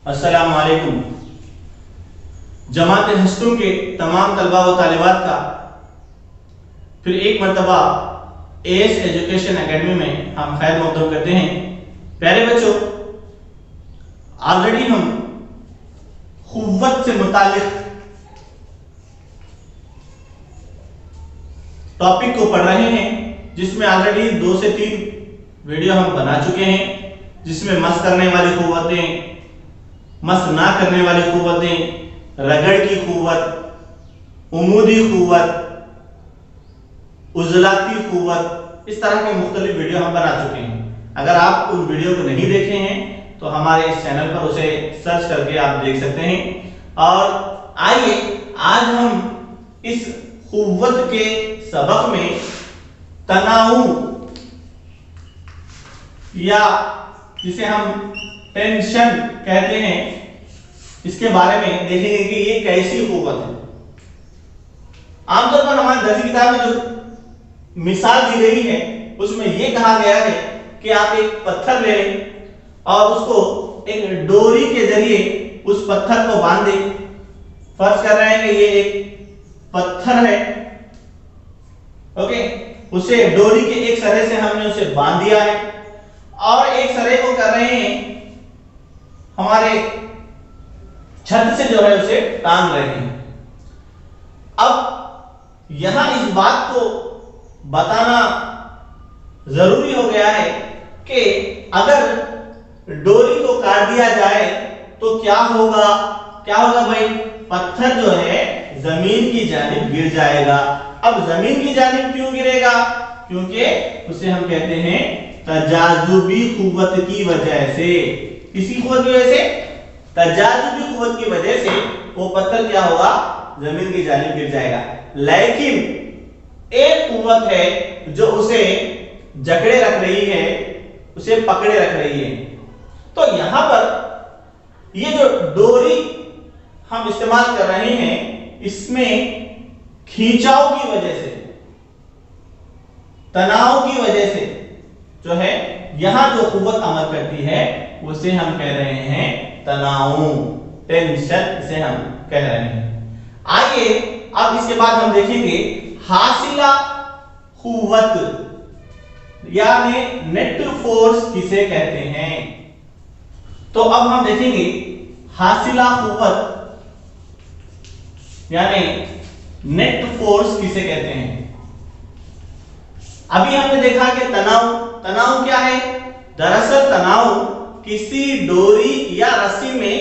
अस्सलाम वालेकुम। जमात हस्टूम के तमाम तलबा व तालिबात का फिर एक मरतबा एएस एजुकेशन एकेडमी में हम खैर मक़दम करते हैं। प्यारे बच्चों, ऑलरेडी हम क़ुव्वत से मुतालिक टॉपिक को पढ़ रहे हैं, जिसमें ऑलरेडी 2 से 3 वीडियो हम बना चुके हैं, जिसमें मस करने वाली क़ुव्वतें, मस ना करने वाली क़ुव्वतें, रगड़ की क़ुव्वत, उमूदी क़ुव्वत, उज़लाती क़ुव्वत, इस तरह के मुख्तलिफ वीडियो हम बना चुके हैं। अगर आप उन वीडियो को नहीं देखे हैं तो हमारे इस चैनल पर उसे सर्च करके आप देख सकते हैं। और आइए आज हम इस क़ुव्वत के सबक में तनाव या जिसे हम टेंशन कहते हैं, इसके बारे में देखेंगे कि ये कैसी क़ुव्वत है। आमतौर पर हमारी दर्सी किताब में जो मिसाल दी गई है उसमें ये कहा गया है कि आप एक पत्थर ले लें और उसको एक डोरी के जरिए उस पत्थर को बांध दें। फर्ज कर रहे हैं कि ये एक पत्थर है, ओके, उसे डोरी के एक सरे से हमने उसे बांध दिया है और एक सरे को कर रहे हैं हमारे छत से जो है उसे टांग रहे हैं। अब यहां इस बात को बताना जरूरी हो गया है कि अगर डोरी को काट दिया जाए तो क्या होगा भाई, पत्थर जो है जमीन की जानिब गिर जाएगा। अब जमीन की जानिब क्यों गिरेगा? क्योंकि उसे हम कहते हैं तजाजुबी क़ुव्वत की वजह से। किसी क़ुव्वत की वजह से? तजाजुबी क़ुव्वत की वजह से वो पत्थर क्या होगा, जमीन की जानिब गिर जाएगा। लेकिन एक क़ुव्वत है जो उसे जकड़े रख रही है, उसे पकड़े रख रही है। तो यहां पर ये जो डोरी हम इस्तेमाल कर रहे हैं, इसमें खींचाव की वजह से, तनाव की वजह से जो है यहां जो क़ुव्वत अमल करती है उसे हम कह रहे हैं तनाव, टेंशन इसे हम कह रहे हैं। आइए अब इसके बाद हम देखेंगे हासिला क़ुव्वत यानी नेट फोर्स किसे कहते हैं। तो अब हम देखेंगे हासिला क़ुव्वत यानी नेट फोर्स किसे कहते हैं। अभी हमने देखा कि तनाव क्या है। दरअसल तनाव किसी डोरी या रस्सी में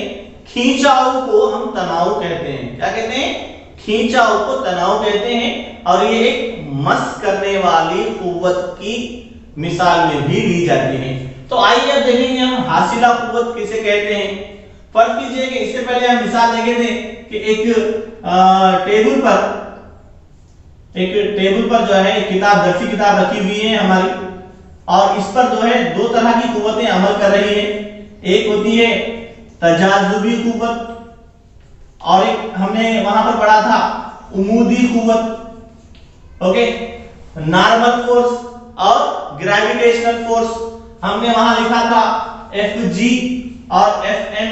खींचाव को हम तनाव कहते हैं। क्या कहते हैं? खींचाव को तनाव कहते हैं। और ये एक मस करने वाली क़ुव्वत की मिसाल में भी ली जाती है। तो आइए अब देखेंगे हम हासिला क़ुव्वत किसे कहते हैं। फर्ज कीजिए कि इससे पहले हम मिसाल देखे थे कि एक टेबल पर जो है किताब, दर्सी किताब रखी हुई है हमारी, और इस पर जो है 2 तरह की क़ुव्वतें अमल कर रही है। एक होती है तजाजुबी क़ुव्वत और एक हमने वहां पर पढ़ा था उमूदी क़ुव्वत, ओके, नॉर्मल फोर्स और ग्रेविटेशनल फोर्स। हमने वहां लिखा था Fg और Fn।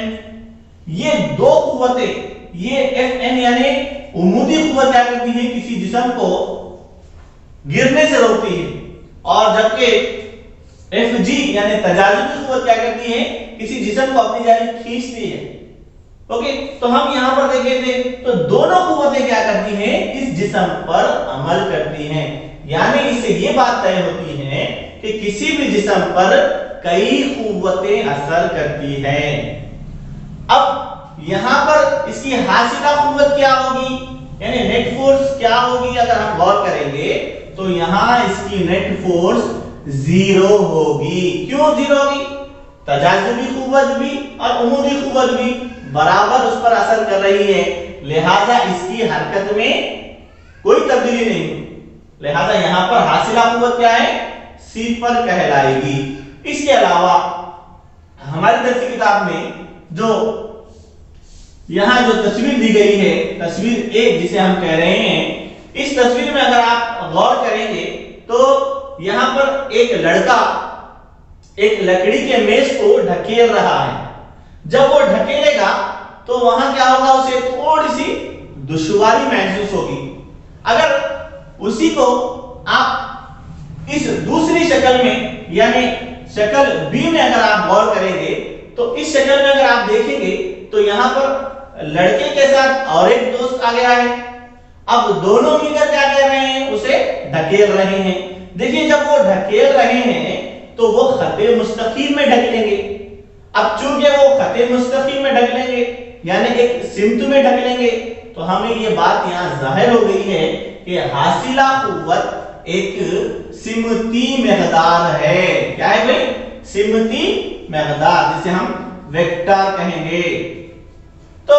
ये 2 क़ुव्वतें, ये Fn यानी उमूदी क़ुव्वत क्या करती है, किसी जिस्म को गिरने से रोकती है, और जबकि Fg यानी तजाजुबी क़ुव्वत क्या करती है, किसी जिस्म को अपनी जानिब खींचती है। ओके, तो हम यहां पर देखे थे तो दोनों क़ुव्वतें क्या करती हैं, इस जिस्म पर अमल करती हैं। यानी इससे ये बात तय होती है कि किसी भी जिस्म पर कई क़ुव्वतें असर करती हैं। अब यहां पर इसकी हासिला क़ुव्वत क्या होगी, यानी नेट फोर्स क्या होगी, अगर हम गौर करेंगे तो यहां इसकी नेट फोर्स 0 होगी। क्यों 0 होगी? तजाजुबी क़ुव्वत भी और उमूदी क़ुव्वत भी बराबर उस पर असर कर रही है, लिहाजा इसकी हरकत में कोई तब्दीली नहीं। लिहाजा यहां पर हासिला क़ुव्वत क्या है, 0 कहलाएगी। इसके अलावा हमारी दर्सी किताब में जो यहां जो तस्वीर दी गई है, तस्वीर 1 जिसे हम कह रहे हैं, इस तस्वीर में अगर आप गौर करेंगे तो यहां पर एक लड़का एक लकड़ी के मेज को ढकेल रहा है। जब वो ढकेलेगा تو वहां क्या होगा, उसे थोड़ी सी दुश्वारी महसूस होगी। अगर उसी को आप इस दूसरी शक्ल में यानी शक्ल बी में अगर आप गौर करेंगे तो इस शक्ल में अगर आप देखेंगे तो यहां पर लड़के के साथ और एक दोस्त आ गया है। अब दोनों मिलकर क्या कर रहे हैं, उसे ढकेल रहे हैं। देखिए जब वो ढकेल रहे हैं तो वो खते मुस्तकीम में ढकेलेंगे। अब चूंकि वो खते मुस्तकीम में ढकेलेंगे यानी एक सिमत में ढकेलेंगे तो हमें ये बात यहाँ जाहिर हो गई है कि हासिला कुव्वत एक सिमती मकदार है। क्या है भाई, सिमती मकदार, जिसे हम वेक्टर कहेंगे। तो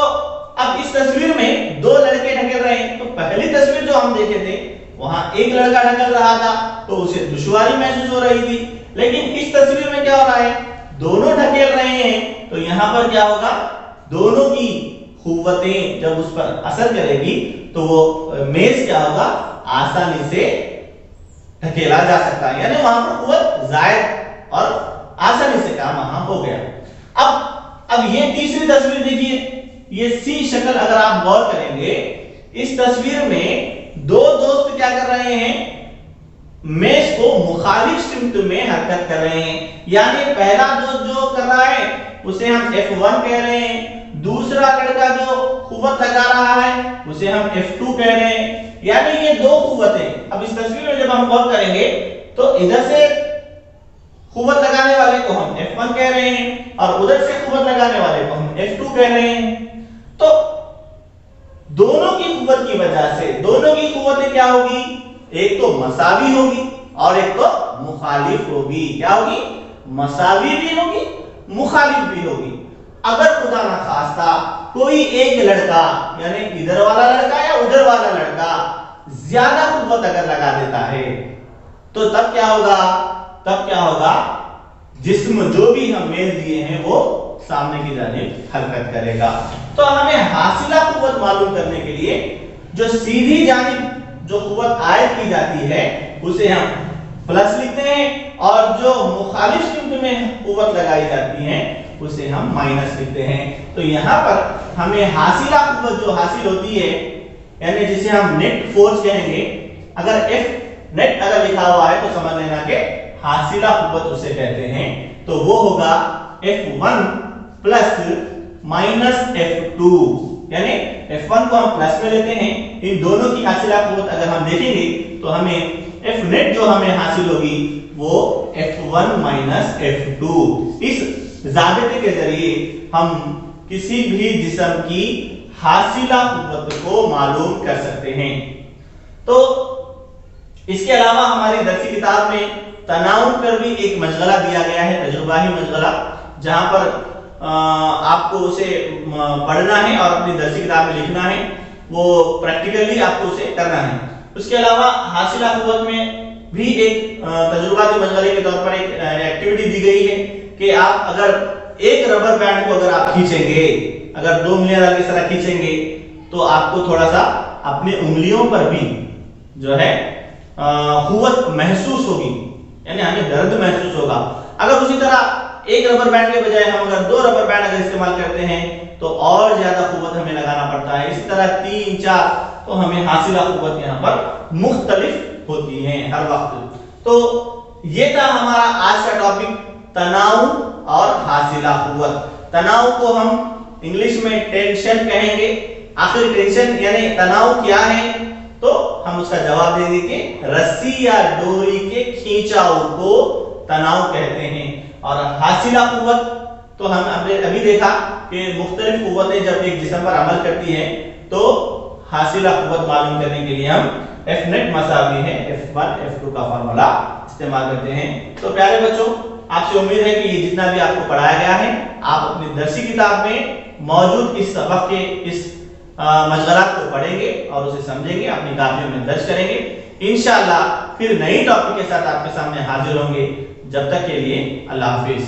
अब इस तस्वीर में दो लड़के ढकेल रहे हैं। तो पहली तस्वीर जो हम देखे थे वहां एक लड़का ढकेल रहा था तो उसे दुश्वारी महसूस हो रही थी, लेकिन इस तस्वीर में क्या हो रहा है, दोनों ढकेल रहे हैं। तो यहां पर क्या होगा, दोनों की कुव्वतें जब उस पर असर करेगी तो वो मेज क्या होगा, आसानी से ढकेला जा सकता है, यानी वहां पर कुव्वत जायद और आसानी से काम वहां हो गया। अब ये तीसरी तस्वीर देखिए, ये सी शक्ल अगर आप गौर करेंगे, इस तस्वीर में दो दोस्त क्या कर रहे हैं, मेज को मुखालिफ सिमत में हरकत कर रहे हैं। यानी पहला दोस्त जो कर रहा है उसे हम F1 कह रहे हैं, दूसरा लड़का जो कुव्वत लगा रहा है उसे हम F2 कह रहे हैं। यानी ये दो कुव्वतें, अब इस तस्वीर में जब हम गौर करेंगे तो इधर से कुव्वत लगाने वाले को हम F1 कह रहे हैं और उधर से कुव्वत लगाने वाले को हम F2 कह रहे हैं। तो दोनों की कुव्वत की वजह से दोनों की कुव्वतें क्या होगी, एक तो मसावी होगी और एक तो मुखालिफ होगी। क्या होगी, मसावी भी होगी, मुखालिफ भी होगी। अगर खुदा ना खास्ता कोई एक लड़का यानी इधर वाला लड़का या उधर वाला लड़का ज्यादा कुव्वत अगर लगा देता है तो तब क्या होगा, जिस्म जो भी हम मेल दिए हैं वो सामने की जानिब हरकत करेगा। तो हमें हासिला कुव्वत मालूम करने के लिए जो सीधी जानिब जो कुव्वत आयत की जाती है उसे हम प्लस लिखते हैं और जो मुखालिफ सिमत में कुव्वत लगाई जाती है उसे हम माइनस लिखते हैं। तो यहाँ पर हमें हासिला कुव्वत जो हासिल होती है यानी जिसे हम नेट फोर्स कहेंगे, अगर F नेट अगर लिखा हुआ है तो समझ लेना कि हासिला कुव्वत उसे कहते हैं। तो वो होगा F1 प्लस माइनस F2, यानी F1 को हम प्लस में लेते हैं। इन दोनों की हासिला कुव्वत अगर हम देखेंगे तो हमें F नेट जो हमें हासिल होगी वो F1 माइनस F2। इस ज़ाबिते के जरिए हम किसी भी जिस्म की हासिला कुव्वत को मालूम कर सकते हैं। तो इसके अलावा हमारी दरसी किताब में तनाउन पर भी एक मशगला दिया गया है, तजुर्बाही मशगला, जहां पर आपको उसे पढ़ना है और अपनी दरसी किताब में लिखना है, वो प्रैक्टिकली आपको उसे करना है। उसके अलावा हासिला कुव्वत में भी एक तजुर्बाती मशगले के तौर पर एक एक्टिविटी दी गई है कि आप अगर एक रबर बैंड को अगर आप खींचेंगे, अगर दो उंगलियां इस तरह खींचेंगे तो आपको थोड़ा सा अपने उंगलियों पर भी जो है कुव्वत महसूस होगी, यानी हमें दर्द महसूस होगा। अगर उसी तरह एक रबर बैंड के बजाय हम अगर दो रबर बैंड अगर इस्तेमाल करते हैं तो और ज्यादा कुव्वत हमें लगाना पड़ता है। इसी तरह 3, 4 तो हमें हासिला कुव्वत यहाँ पर मुख्तलिफ होती है हर वक्त। तो ये था हमारा आज का टॉपिक, तनाव और हासिला कुव्वत। तनाव को हम इंग्लिश में टेंशन कहेंगे। आखिर टेंशन यानी तनाव क्या है, तो हम उसका जवाब देंगे कि रस्सी या डोरी के खींचाव को तनाव कहते हैं। और हासिला कुव्वत तो हम अभी देखा कि मुख्तलिफ कुव्वतें जब एक जिस्म पर अमल करती हैं तो हासिला कुव्वत मालूम करने के लिए हम F नेट मसावी है F1 F2 का फार्मूला इस्तेमाल करते हैं। तो प्यारे बच्चों, आपसे उम्मीद है कि ये जितना भी आपको पढ़ाया गया है आप अपनी दरसी किताब में मौजूद इस सबक के इस मशगलात को पढ़ेंगे और उसे समझेंगे, अपनी कापियों में दर्ज करेंगे। इंशाअल्लाह फिर नई टॉपिक के साथ आपके सामने हाजिर होंगे। जब तक के लिए अल्लाह हाफिज।